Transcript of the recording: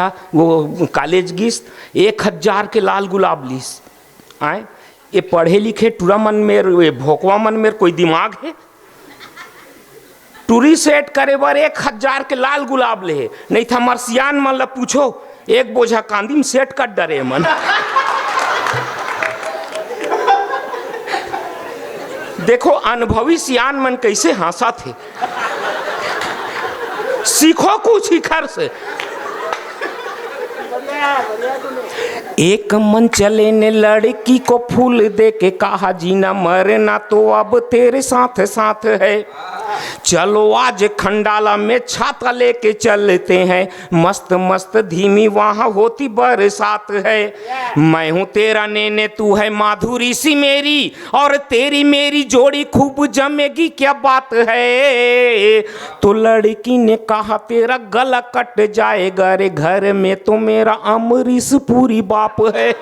वो कॉलेज गिस 1000 के लाल गुलाब लीस आए। ये पढ़े लिखे टूरा मन में भोकवा मन में कोई दिमाग है? टूरी सेट करे बर 1000 के लाल गुलाब ले, नहीं था मर्सियान मन ला पूछो एक बोझा कांदी में सेट कर डरे मन। देखो अनुभवी सियान मन कैसे हंसा थे। सीखो कुछ शिखर से। एक मन चले ने लड़की को फूल दे के कहा जीना मरना तो अब तेरे साथ साथ है। चलो आज खंडाला में छाता लेके चलते हैं, मस्त मस्त धीमी वहां होती बरसात है। मैं हूँ तेरा नेने तू है माधुरी सी मेरी, और तेरी मेरी जोड़ी खूब जमेगी क्या बात है। तो लड़की ने कहा तेरा गला कट जाएगा रे, घर में तो मेरा अमरीश पूरी बाप है।